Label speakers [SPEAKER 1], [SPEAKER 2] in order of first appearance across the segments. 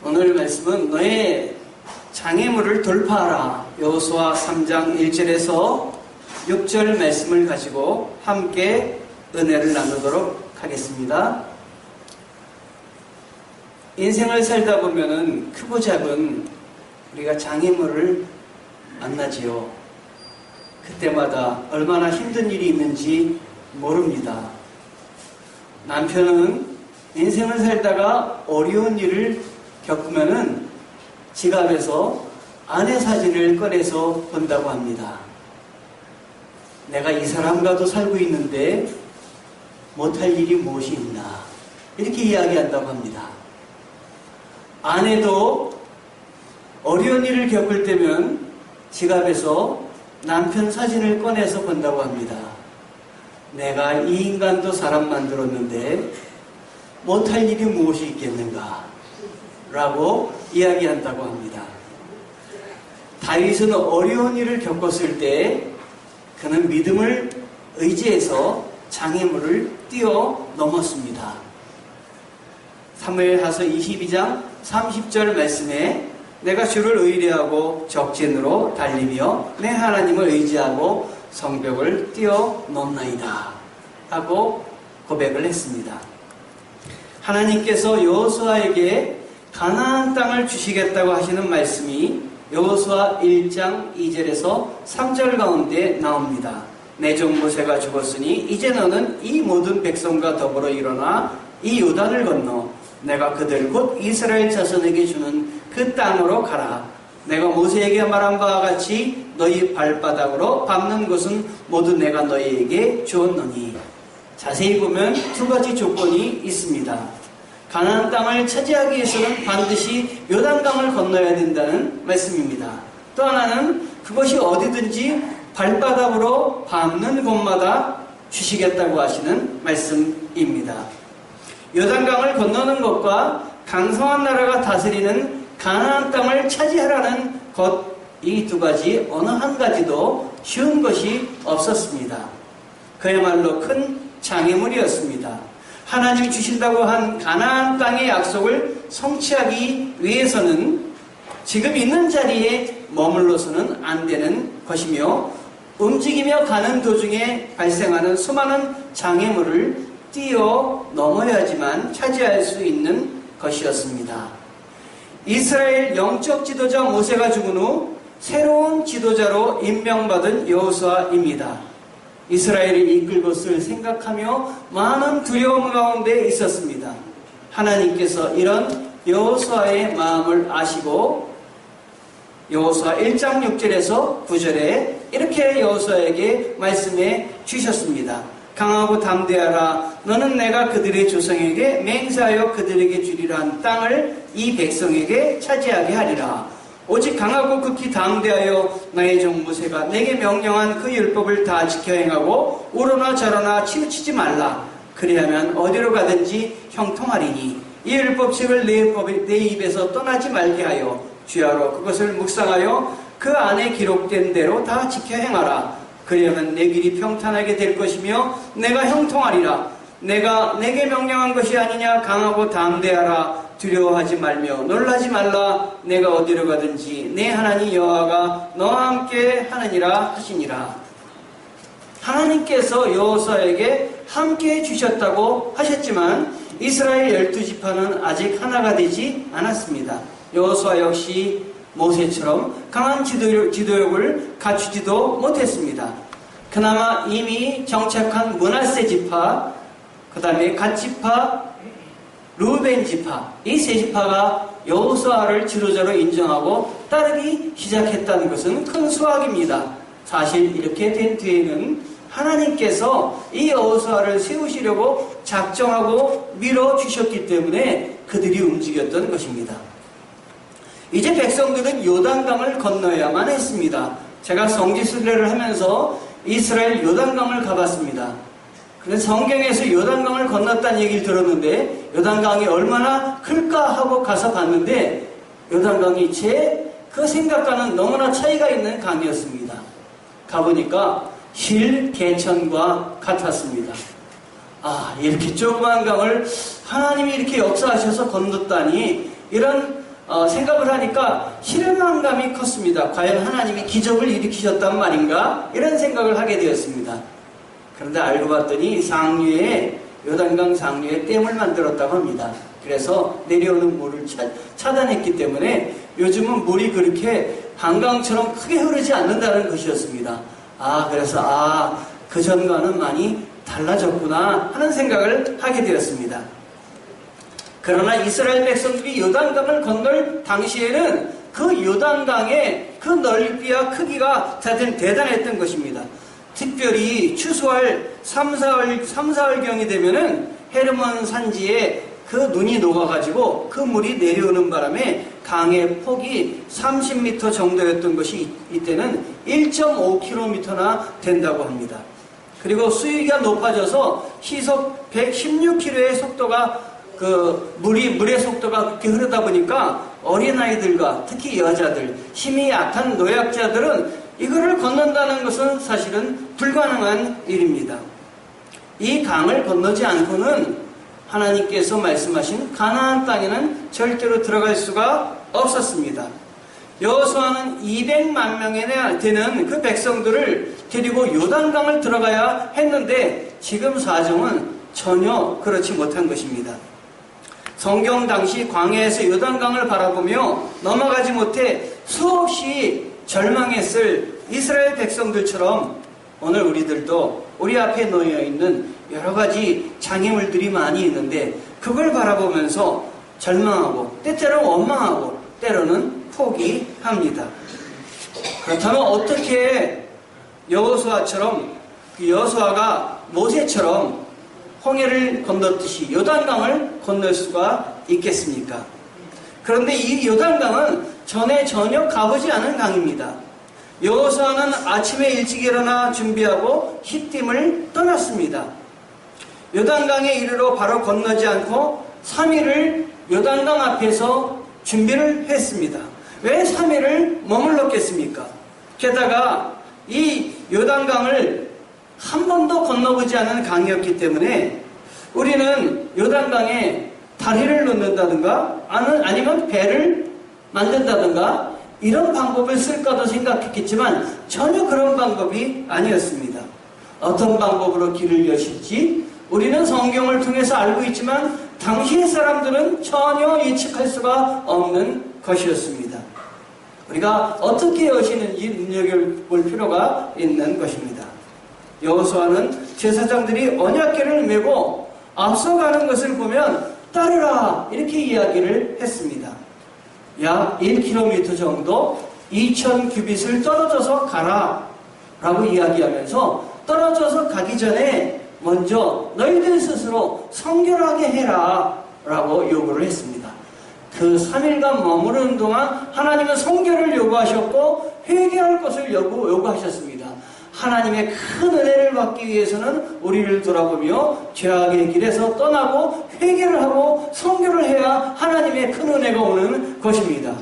[SPEAKER 1] 오늘 말씀은 너의 장애물을 돌파하라. 여호수아 3장 1절에서 6절 말씀을 가지고 함께 은혜를 나누도록 하겠습니다. 인생을 살다 보면은 크고 작은 우리가 장애물을 만나지요. 그때마다 얼마나 힘든 일이 있는지 모릅니다. 남편은 인생을 살다가 어려운 일을 겪으면은 지갑에서 아내 사진을 꺼내서 본다고 합니다. 내가 이 사람과도 살고 있는데 못할 일이 무엇이 있나, 이렇게 이야기한다고 합니다. 아내도 어려운 일을 겪을 때면 지갑에서 남편 사진을 꺼내서 본다고 합니다. 내가 이 인간도 사람 만들었는데 못할 일이 무엇이 있겠는가 라고 이야기한다고 합니다. 다윗은 어려운 일을 겪었을 때 그는 믿음을 의지해서 장애물을 뛰어넘었습니다. 사무엘하서 22장 30절 말씀에 내가 주를 의뢰하고 적진으로 달리며 내 하나님을 의지하고 성벽을 뛰어넘나이다 하고 고백을 했습니다. 하나님께서 여호수아에게 가나안 땅을 주시겠다고 하시는 말씀이 여호수아 1장 2절에서 3절 가운데 나옵니다. 내 종 모세가 죽었으니 이제 너는 이 모든 백성과 더불어 일어나 이 요단을 건너 내가 그들 곧 이스라엘 자손에게 주는 그 땅으로 가라. 내가 모세에게 말한 바와 같이 너희 발바닥으로 밟는 것은 모두 내가 너희에게 주었노니. 자세히 보면 두 가지 조건이 있습니다. 가나안 땅을 차지하기 위해서는 반드시 요단강을 건너야 된다는 말씀입니다. 또 하나는 그것이 어디든지 발바닥으로 밟는 곳마다 주시겠다고 하시는 말씀입니다. 요단강을 건너는 것과 강성한 나라가 다스리는 가나안 땅을 차지하라는 것, 이 두 가지 어느 한 가지도 쉬운 것이 없었습니다. 그야말로 큰 장애물이었습니다. 하나님이 주신다고 한 가나안 땅의 약속을 성취하기 위해서는 지금 있는 자리에 머물러서는 안 되는 것이며, 움직이며 가는 도중에 발생하는 수많은 장애물을 뛰어넘어야지만 차지할 수 있는 것이었습니다. 이스라엘 영적 지도자 모세가 죽은 후 새로운 지도자로 임명받은 여호수아입니다. 이스라엘을 이끌 것을 생각하며 많은 두려움 가운데 있었습니다. 하나님께서 이런 여호수아의 마음을 아시고 여호수아 1장 6절에서 9절에 이렇게 여호수아에게 말씀해 주셨습니다. 강하고 담대하라. 너는 내가 그들의 조상에게 맹세하여 그들에게 주리라 한 땅을 이 백성에게 차지하게 하리라. 오직 강하고 극히 담대하여 나의 종 모세가 내게 명령한 그 율법을 다 지켜 행하고 우러나 저러나 치우치지 말라. 그리하면 어디로 가든지 형통하리니 이 율법책을 내 입에서 떠나지 말게 하여 주야로 그것을 묵상하여 그 안에 기록된 대로 다 지켜 행하라. 그리하면 내 길이 평탄하게 될 것이며 내가 형통하리라. 내가 내게 명령한 것이 아니냐. 강하고 담대하라. 두려워하지 말며 놀라지 말라. 내가 어디로 가든지 내 하나님 여호와가 너와 함께 하느니라 하시니라. 하나님께서 여호수아에게 함께 주셨다고 하셨지만 이스라엘 12지파는 아직 하나가 되지 않았습니다. 여호수아 역시 모세처럼 강한 지도력을 갖추지도 못했습니다. 그나마 이미 정착한 므낫세 지파, 그 다음에 갓 지파, 르우벤 지파, 이 세 지파가 여호수아를 지도자로 인정하고 따르기 시작했다는 것은 큰 수확입니다. 사실 이렇게 된 뒤에는 하나님께서 이 여호수아를 세우시려고 작정하고 밀어주셨기 때문에 그들이 움직였던 것입니다. 이제 백성들은 요단강을 건너야만 했습니다. 제가 성지순례를 하면서 이스라엘 요단강을 가봤습니다. 근데 성경에서 요단강을 건넜다는 얘기를 들었는데 요단강이 얼마나 클까 하고 가서 봤는데 요단강이 제 그 생각과는 너무나 차이가 있는 강이었습니다. 가보니까 실 개천과 같았습니다. 이렇게 조그만 강을 하나님이 이렇게 역사하셔서 건넜다니, 이런 생각을 하니까 실망감이 컸습니다. 과연 하나님이 기적을 일으키셨단 말인가? 이런 생각을 하게 되었습니다. 그런데 알고 봤더니 요단강 상류에 댐을 만들었다고 합니다. 그래서 내려오는 물을 차단했기 때문에 요즘은 물이 그렇게 한강처럼 크게 흐르지 않는다는 것이었습니다. 그래서 그 전과는 많이 달라졌구나 하는 생각을 하게 되었습니다. 그러나 이스라엘 백성들이 요단강을 건널 당시에는 그 요단강의 그 넓이와 크기가 대단했던 것입니다. 특별히 추수할 3, 4월경이 되면은 헤르몬 산지에 그 눈이 녹아가지고 그 물이 내려오는 바람에 강의 폭이 30m 정도였던 것이 이때는 1.5km나 된다고 합니다. 그리고 수위가 높아져서 시속 116km의 속도가 물의 속도가 그렇게 흐르다 보니까 어린아이들과 특히 여자들, 힘이 약한 노약자들은 이거를 건넌다는 것은 사실은 불가능한 일입니다. 이 강을 건너지 않고는 하나님께서 말씀하신 가나안 땅에는 절대로 들어갈 수가 없었습니다. 여호수아는 200만 명이나 되는 그 백성들을 데리고 요단강을 들어가야 했는데 지금 사정은 전혀 그렇지 못한 것입니다. 성경 당시 광야에서 요단강을 바라보며 넘어가지 못해 수없이 절망했을 이스라엘 백성들처럼 오늘 우리들도 우리 앞에 놓여 있는 여러 가지 장애물들이 많이 있는데 그걸 바라보면서 절망하고 때때로는 원망하고 때로는 포기합니다. 그렇다면 어떻게 여호수아처럼 여호수아가 모세처럼 홍해를 건넜듯이 요단강을 건널 수가 있겠습니까? 그런데 이 요단강은 전혀 가보지 않은 강입니다. 여호수아는 아침에 일찍 일어나 준비하고 싯팀을 떠났습니다. 요단강에 이르러 바로 건너지 않고 3일을 요단강 앞에서 준비를 했습니다. 왜 3일을 머물렀겠습니까? 게다가 이 요단강을 한 번도 건너보지 않은 강이었기 때문에 우리는 요단강에 다리를 놓는다든가 아니면 배를 만든다든가 이런 방법을 쓸까도 생각했겠지만 전혀 그런 방법이 아니었습니다. 어떤 방법으로 길을 여실지 우리는 성경을 통해서 알고 있지만 당시의 사람들은 전혀 예측할 수가 없는 것이었습니다. 우리가 어떻게 여시는지 눈여겨볼 필요가 있는 것입니다. 여호수아는 제사장들이 언약궤를 메고 앞서가는 것을 보면 따르라 이렇게 이야기를 했습니다. 약 1km 정도 2000규빗을 떨어져서 가라 라고 이야기하면서 떨어져서 가기 전에 먼저 너희들 스스로 성결하게 해라 라고 요구를 했습니다. 그 3일간 머무르는 동안 하나님은 성결을 요구하셨고 회개할 것을 요구하셨습니다. 하나님의 큰 은혜를 받기 위해서는 우리를 돌아보며 죄악의 길에서 떠나고 회개를 하고 성결을 해야 하나님의 큰 은혜가 오는 것입니다.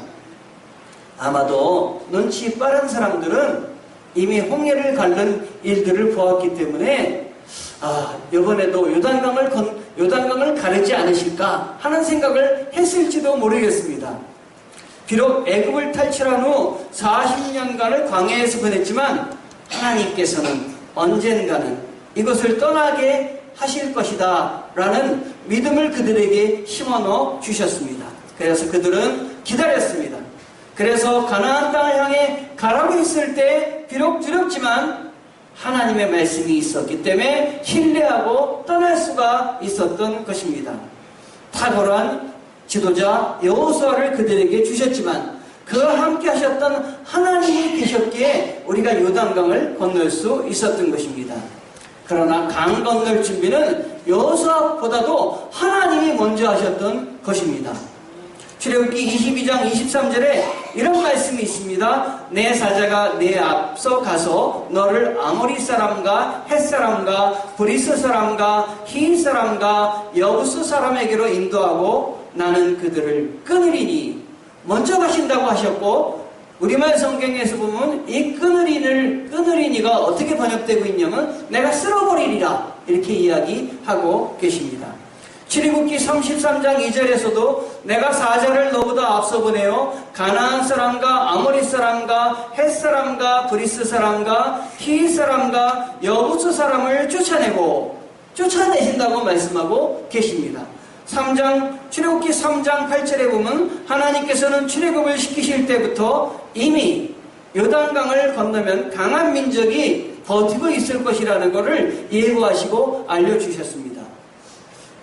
[SPEAKER 1] 아마도 눈치 빠른 사람들은 이미 홍해를 가른 일들을 보았기 때문에 이번에도 요단강을 가르지 않으실까 하는 생각을 했을지도 모르겠습니다. 비록 애굽을 탈출한 후 40년간을 광야에서 보냈지만 하나님께서는 언젠가는 이것을 떠나게 하실 것이다 라는 믿음을 그들에게 심어넣어 주셨습니다. 그래서 그들은 기다렸습니다. 그래서 가나안 땅을 향해 가라고 했을 때 비록 두렵지만 하나님의 말씀이 있었기 때문에 신뢰하고 떠날 수가 있었던 것입니다. 탁월한 지도자 여호수아를 그들에게 주셨지만 그와 함께 하셨던 하나님이 계셨기에 우리가 요단강을 건널 수 있었던 것입니다. 그러나 강 건널 준비는 여호수아보다도 하나님이 먼저 하셨던 것입니다. 출애굽기 22장 23절에 이런 말씀이 있습니다. 내 사자가 내 앞서 가서 너를 아모리 사람과 헷 사람과 브리스 사람과 히윗 사람과 여부스 사람에게로 인도하고 나는 그들을 끊으리니 먼저 가신다고 하셨고 우리말 성경에서 보면 이 끊으리니가 어떻게 번역되고 있냐면 내가 쓸어버리리라 이렇게 이야기하고 계십니다. 출애굽기 33장 2절에서도 내가 사자를 너보다 앞서 보내어 가나안 사람과 아모리 사람과 헷 사람과 브리스 사람과 히 사람과 여부스 사람을 쫓아내신다고 말씀하고 계십니다. 출애굽기 3장 8절에 보면 하나님께서는 출애굽을 시키실 때부터 이미 요단강을 건너면 강한 민족이 버티고 있을 것이라는 것을 예고하시고 알려주셨습니다.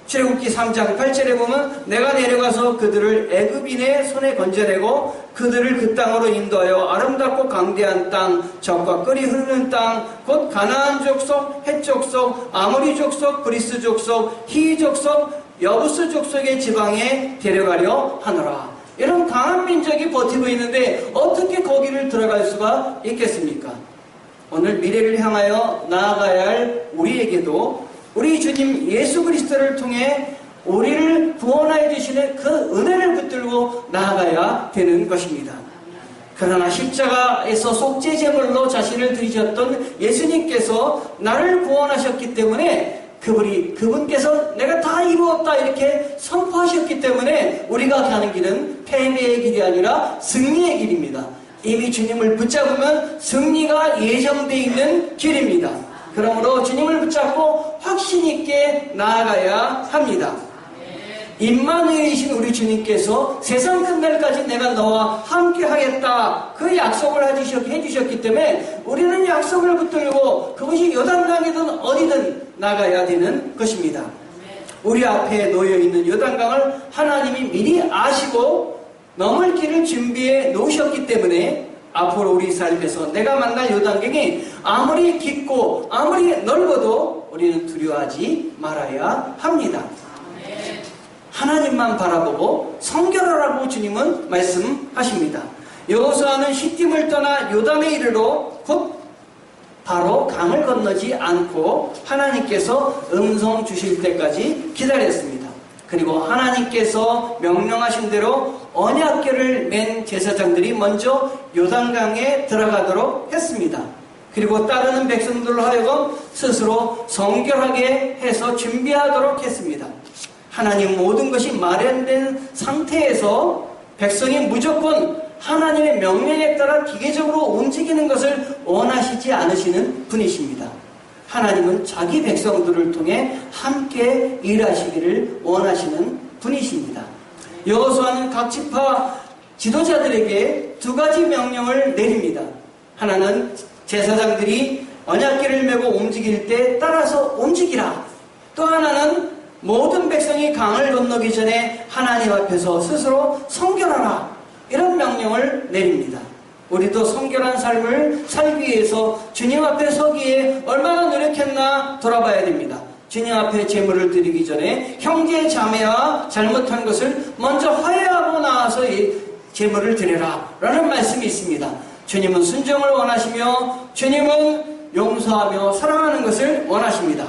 [SPEAKER 1] 출애굽기 3장 8절에 보면 내가 내려가서 그들을 애굽인의 손에 건져내고 그들을 그 땅으로 인도하여 아름답고 강대한 땅, 젖과 끓이 흐르는 땅, 곧 가나안 족속, 헷 족속, 아모리 족속, 브리스 족속, 히 족속, 여부스 족속의 지방에 데려가려 하노라. 이런 강한 민족이 버티고 있는데 어떻게 거기를 들어갈 수가 있겠습니까? 오늘 미래를 향하여 나아가야 할 우리에게도 우리 주님 예수 그리스도를 통해 우리를 구원하여 주시는 그 은혜를 붙들고 나아가야 되는 것입니다. 그러나 십자가에서 속죄제물로 자신을 드리셨던 예수님께서 나를 구원하셨기 때문에 그분께서 내가 다 이루었다 이렇게 선포하셨기 때문에 우리가 가는 길은 패배의 길이 아니라 승리의 길입니다. 이미 주님을 붙잡으면 승리가 예정되어 있는 길입니다. 그러므로 주님을 붙잡고 확신 있게 나아가야 합니다. 임마누엘이신 우리 주님께서 세상 끝날까지 내가 너와 함께 하겠다 그 약속을 해주셨기 때문에 우리는 약속을 붙들고 그것이 요단강이든 어디든 나가야 되는 것입니다. 우리 앞에 놓여있는 요단강을 하나님이 미리 아시고 넘을 길을 준비해 놓으셨기 때문에 앞으로 우리 삶에서 내가 만날 요단강이 아무리 깊고 아무리 넓어도 우리는 두려워하지 말아야 합니다. 하나님만 바라보고 성결하라고 주님은 말씀하십니다. 여호수아는 시딤을 떠나 요단에 이르러 곧 바로 강을 건너지 않고 하나님께서 음성 주실 때까지 기다렸습니다. 그리고 하나님께서 명령하신 대로 언약궤를 맨 제사장들이 먼저 요단강에 들어가도록 했습니다. 그리고 따르는 백성들로 하여금 스스로 성결하게 해서 준비하도록 했습니다. 하나님 모든 것이 마련된 상태에서 백성이 무조건 하나님의 명령에 따라 기계적으로 움직이는 것을 원하시지 않으시는 분이십니다. 하나님은 자기 백성들을 통해 함께 일하시기를 원하시는 분이십니다. 여호수아는 각 지파 지도자들에게 두 가지 명령을 내립니다. 하나는 제사장들이 언약궤를 메고 움직일 때 따라서 움직이라. 또 하나는 모든 백성이 강을 건너기 전에 하나님 앞에서 스스로 성결하라. 이런 명령을 내립니다. 우리도 성결한 삶을 살기 위해서 주님 앞에 서기에 얼마나 노력했나 돌아봐야 됩니다. 주님 앞에 제물을 드리기 전에 형제 자매와 잘못한 것을 먼저 화해하고 나와서 제물을 드려라 라는 말씀이 있습니다. 주님은 순종을 원하시며 주님은 용서하며 사랑하는 것을 원하십니다.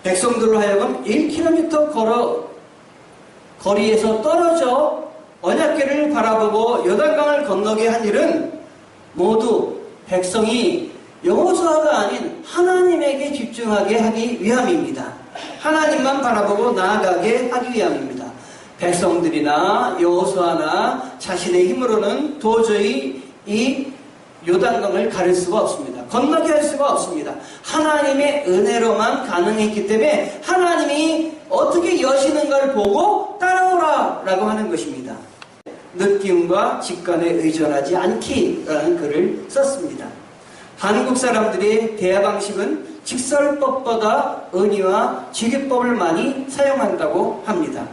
[SPEAKER 1] 백성들로 하여금 1km 거리에서 떨어져 언약궤를 바라보고 요단강을 건너게 한 일은 모두 백성이 여호수아가 아닌 하나님에게 집중하게 하기 위함입니다. 하나님만 바라보고 나아가게 하기 위함입니다. 백성들이나 여호수아나 자신의 힘으로는 도저히 이 요단강을 가릴 수가 없습니다. 건너게 할 수가 없습니다. 하나님의 은혜로만 가능했기 때문에 하나님이 어떻게 여시는가를 보고 따라오라 라고 하는 것입니다. 느낌과 직관에 의존하지 않기라는 글을 썼습니다. 한국 사람들의 대화 방식은 직설법보다 은의와 직유법을 많이 사용한다고 합니다.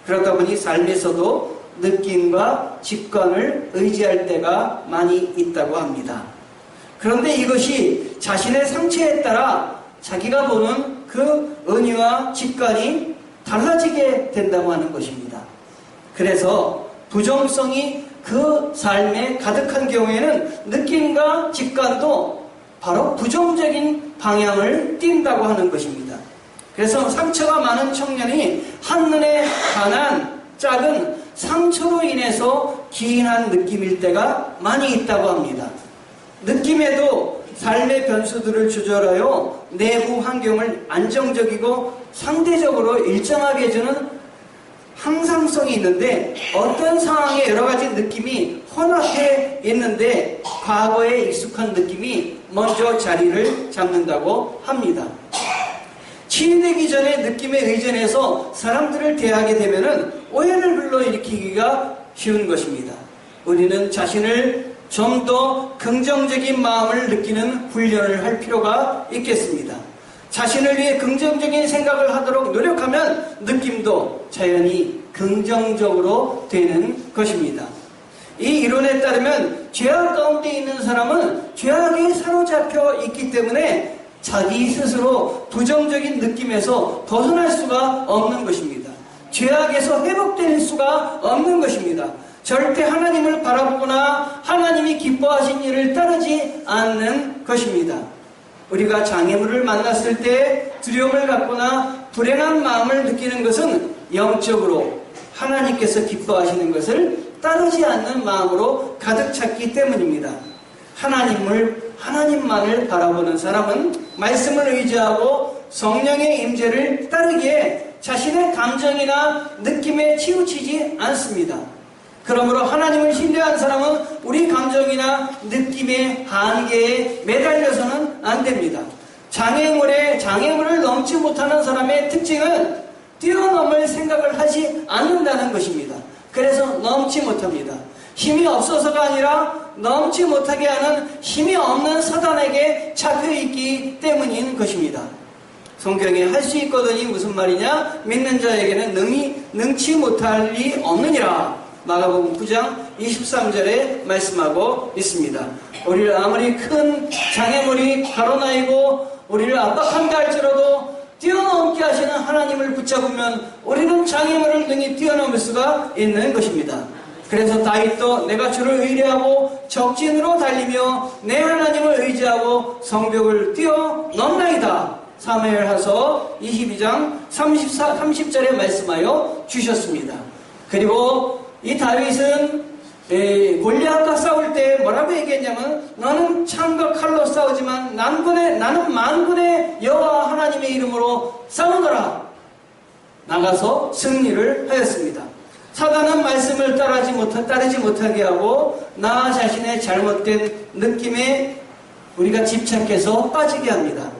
[SPEAKER 1] 그러다 보니 삶에서도 느낌과 직관을 의지할 때가 많이 있다고 합니다. 그런데 이것이 자신의 상처에 따라 자기가 보는 그 은의와 직관이 달라지게 된다고 하는 것입니다. 그래서 부정성이 그 삶에 가득한 경우에는 느낌과 직관도 바로 부정적인 방향을 띈다고 하는 것입니다. 그래서 상처가 많은 청년이 한눈에 반한 작은 상처로 인해서 기인한 느낌일 때가 많이 있다고 합니다. 느낌에도 삶의 변수들을 조절하여 내부 환경을 안정적이고 상대적으로 일정하게 해주는 항상성이 있는데, 어떤 상황에 여러 가지 느낌이 혼합해 있는데 과거에 익숙한 느낌이 먼저 자리를 잡는다고 합니다. 치유되기 전에 느낌에 의존해서 사람들을 대하게 되면은 오해를 불러일으키기가 쉬운 것입니다. 우리는 자신을 좀 더 긍정적인 마음을 느끼는 훈련을 할 필요가 있겠습니다. 자신을 위해 긍정적인 생각을 하도록 노력하면 느낌도 자연히 긍정적으로 되는 것입니다. 이 이론에 따르면 죄악 가운데 있는 사람은 죄악에 사로잡혀 있기 때문에 자기 스스로 부정적인 느낌에서 벗어날 수가 없는 것입니다. 죄악에서 회복될 수가 없는 것입니다. 절대 하나님을 바라보거나 하나님이 기뻐하신 일을 따르지 않는 것입니다. 우리가 장애물을 만났을 때 두려움을 갖거나 불행한 마음을 느끼는 것은 영적으로 하나님께서 기뻐하시는 것을 따르지 않는 마음으로 가득 찼기 때문입니다. 하나님만을 바라보는 사람은 말씀을 의지하고 성령의 임재를 따르기에 자신의 감정이나 느낌에 치우치지 않습니다. 그러므로 하나님을 신뢰한 사람은 우리 감정이나 느낌의 한계에 매달려서는 안 됩니다. 장애물을 넘지 못하는 사람의 특징은 뛰어넘을 생각을 하지 않는다는 것입니다. 그래서 넘지 못합니다. 힘이 없어서가 아니라 넘지 못하게 하는 힘이 없는 사단에게 잡혀있기 때문인 것입니다. 성경에 할 수 있거든이 무슨 말이냐? 믿는 자에게는 능치 못할 리 없느니라. 마가복음 9장 23절에 말씀하고 있습니다. 우리를 아무리 큰 장애물이 가로나이고 우리를 압박한다 할지라도 뛰어넘게 하시는 하나님을 붙잡으면 우리는 장애물을 능히 뛰어넘을 수가 있는 것입니다. 그래서 다윗도 내가 주를 의뢰하고 적진으로 달리며 내 하나님을 의지하고 성벽을 뛰어넘나이다. 사무엘하서 22장 30절에 말씀하여 주셨습니다. 그리고 이 다윗은 골리앗과 싸울 때 뭐라고 얘기했냐면, 너는 창과 칼로 싸우지만 나는 만군의 여호와 하나님의 이름으로 싸우노라. 나가서 승리를 하였습니다. 사단은 말씀을 따르지 못하게 하고 나 자신의 잘못된 느낌에 우리가 집착해서 빠지게 합니다.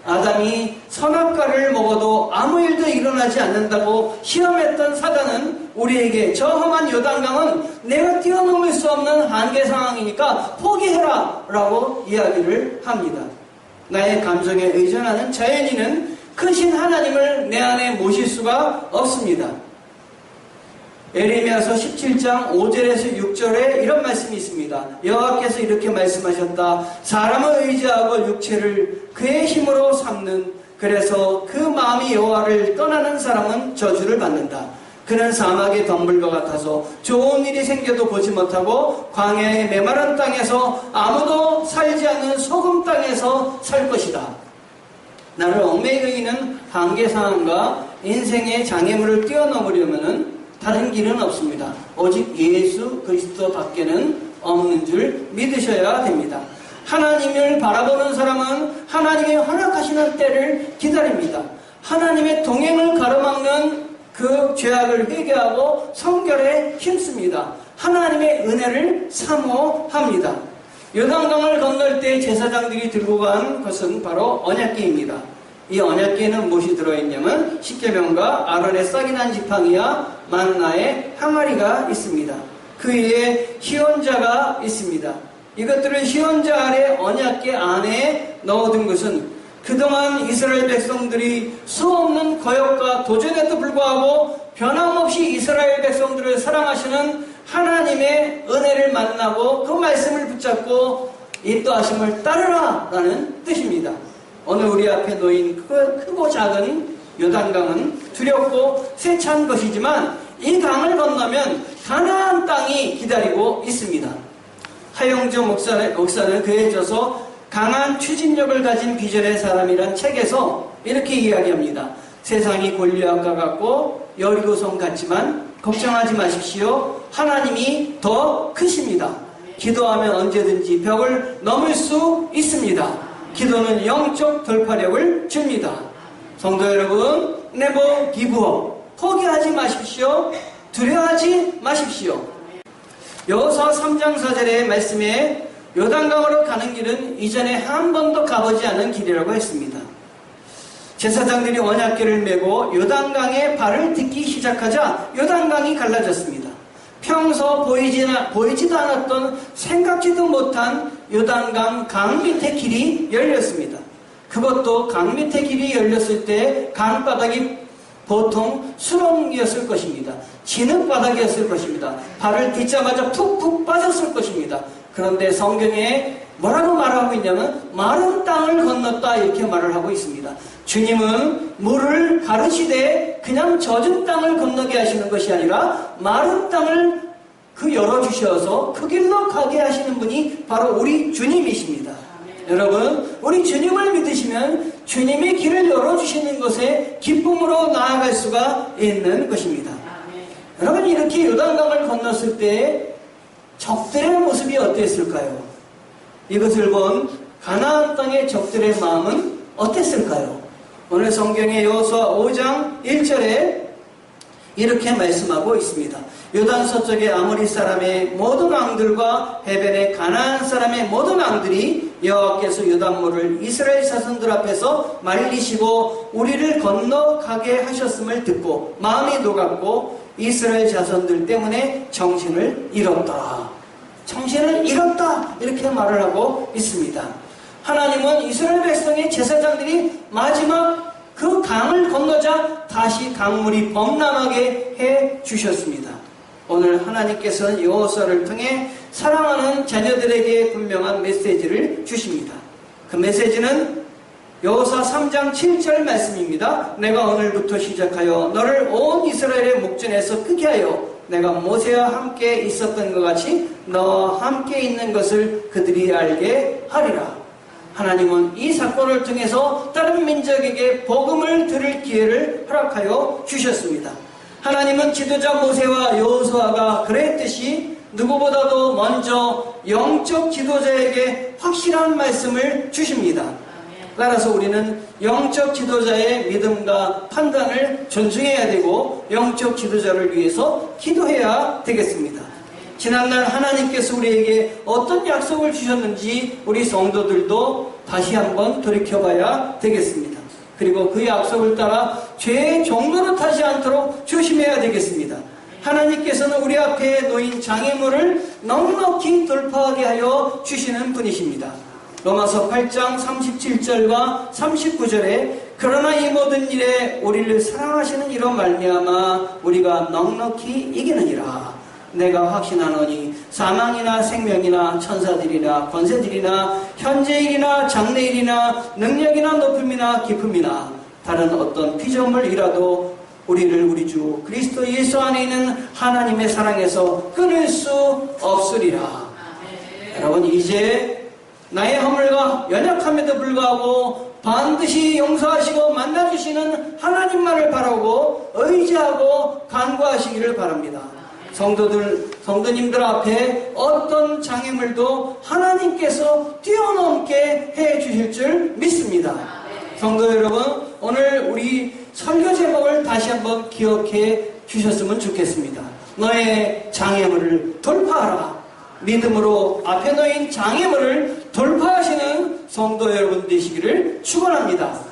[SPEAKER 1] 아담이 선악과를 먹어도 아무 일도 일어나지 않는다고 시험했던 사단은 우리에게 저 험한 요단강은 내가 뛰어넘을 수 없는 한계 상황이니까 포기해라 라고 이야기를 합니다. 나의 감정에 의존하는 자연인은 크신 하나님을 내 안에 모실 수가 없습니다. 에레미야서 17장 5절에서 6절에 이런 말씀이 있습니다. 여호와께서 이렇게 말씀하셨다. 사람을 의지하고 육체를 그의 힘으로 삼는, 그래서 그 마음이 여호와를 떠나는 사람은 저주를 받는다. 그는 사막의 덤불과 같아서 좋은 일이 생겨도 보지 못하고 광야의 메마른 땅에서 아무도 살지 않는 소금 땅에서 살 것이다. 나를 얽매이는 한계 상황과 인생의 장애물을 뛰어넘으려면은 다른 길은 없습니다. 오직 예수 그리스도 밖에는 없는 줄 믿으셔야 됩니다. 하나님을 바라보는 사람은 하나님의 허락하시는 때를 기다립니다. 하나님의 동행을 가로막는 그 죄악을 회개하고 성결에 힘씁니다. 하나님의 은혜를 사모합니다. 요단강을 건널 때 제사장들이 들고 간 것은 바로 언약궤입니다. 이 언약궤에는 무엇이 들어있냐면 십계명과 아론의 싹이 난 지팡이와 만나의 항아리가 있습니다. 그 위에 희원자가 있습니다. 이것들을 희원자 아래 언약궤 안에 넣어둔 것은 그동안 이스라엘 백성들이 수없는 거역과 도전에도 불구하고 변함없이 이스라엘 백성들을 사랑하시는 하나님의 은혜를 만나고 그 말씀을 붙잡고 인도하심을 따르라 라는 뜻입니다. 오늘 우리 앞에 놓인 크고 작은 요단강은 두렵고 세찬 것이지만 이 강을 건너면 가나안 땅이 기다리고 있습니다. 하영조 목사는 그에 져서 강한 추진력을 가진 비전의 사람이란 책에서 이렇게 이야기합니다. 세상이 골리앗과 같고 여리고성 같지만 걱정하지 마십시오. 하나님이 더 크십니다. 기도하면 언제든지 벽을 넘을 수 있습니다. 기도는 영적 돌파력을 줍니다. 성도 여러분, never give up. 포기하지 마십시오. 두려워하지 마십시오. 여호수아 3장 4절의 말씀에 요단강으로 가는 길은 이전에 한 번도 가보지 않은 길이라고 했습니다. 제사장들이 언약궤를 메고 요단강에 발을 딛기 시작하자 요단강이 갈라졌습니다. 평소 보이지도 않았던 생각지도 못한 요단강 강 밑에 길이 열렸습니다. 그것도 강 밑에 길이 열렸을 때 강바닥이 보통 수렁이었을 것입니다. 진흙바닥이었을 것입니다. 발을 딛자마자 푹푹 빠졌을 것입니다. 그런데 성경에 뭐라고 말하고 있냐면 마른 땅을 건넜다 이렇게 말을 하고 있습니다. 주님은 물을 가르치되 그냥 젖은 땅을 건너게 하시는 것이 아니라 마른 땅을 열어주셔서 그 길로 가게 하시는 분이 바로 우리 주님이십니다. 여러분, 우리 주님을 믿으시면 주님의 길을 열어주시는 것에 기쁨으로 나아갈 수가 있는 것입니다. 여러분, 이렇게 요단강을 건넜을 때 적들의 모습이 어땠을까요? 이것을 본 가나안 땅의 적들의 마음은 어땠을까요? 오늘 성경의 여호수아 5장 1절에 이렇게 말씀하고 있습니다. 요단 서쪽의 아모리 사람의 모든 왕들과 해변의 가나안 사람의 모든 왕들이 여호와께서 요단물을 이스라엘 자손들 앞에서 말리시고 우리를 건너가게 하셨음을 듣고 마음이 녹았고 이스라엘 자손들 때문에 정신을 잃었다. 정신을 잃었다. 이렇게 말을 하고 있습니다. 하나님은 이스라엘 백성의 제사장들이 마지막 그 강을 건너자 다시 강물이 범람하게 해 주셨습니다. 오늘 하나님께서는 여호수아를 통해 사랑하는 자녀들에게 분명한 메시지를 주십니다. 그 메시지는 여호수아 3장 7절 말씀입니다. 내가 오늘부터 시작하여 너를 온 이스라엘의 목전에서 크게 하여 내가 모세와 함께 있었던 것 같이 너와 함께 있는 것을 그들이 알게 하리라. 하나님은 이 사건을 통해서 다른 민족에게 복음을 들을 기회를 허락하여 주셨습니다. 하나님은 지도자 모세와 여호수아가 그랬듯이 누구보다도 먼저 영적 지도자에게 확실한 말씀을 주십니다. 따라서 우리는 영적 지도자의 믿음과 판단을 존중해야 되고 영적 지도자를 위해서 기도해야 되겠습니다. 지난날 하나님께서 우리에게 어떤 약속을 주셨는지 우리 성도들도 다시 한번 돌이켜봐야 되겠습니다. 그리고 그 약속을 따라 죄의 종로로 타지 않도록 조심해야 되겠습니다. 하나님께서는 우리 앞에 놓인 장애물을 넉넉히 돌파하게 하여 주시는 분이십니다. 로마서 8장 37절과 39절에 그러나 이 모든 일에 우리를 사랑하시는 이로 말미암아 우리가 넉넉히 이기느니라. 내가 확신하노니 사망이나 생명이나 천사들이나 권세들이나 현재일이나 장래일이나 능력이나 높음이나 깊음이나 다른 어떤 피조물이라도 우리를 우리 주 그리스도 예수 안에 있는 하나님의 사랑에서 끊을 수 없으리라. 여러분, 이제 나의 허물과 연약함에도 불구하고 반드시 용서하시고 만나주시는 하나님만을 바라고 의지하고 간구하시기를 바랍니다. 성도님들 앞에 어떤 장애물도 하나님께서 뛰어넘게 해 주실 줄 믿습니다. 성도 여러분, 오늘 우리 설교 제목을 다시 한번 기억해 주셨으면 좋겠습니다. 너의 장애물을 돌파하라. 믿음으로 앞에 놓인 장애물을 돌파하시는 성도 여러분 되시기를 축원합니다.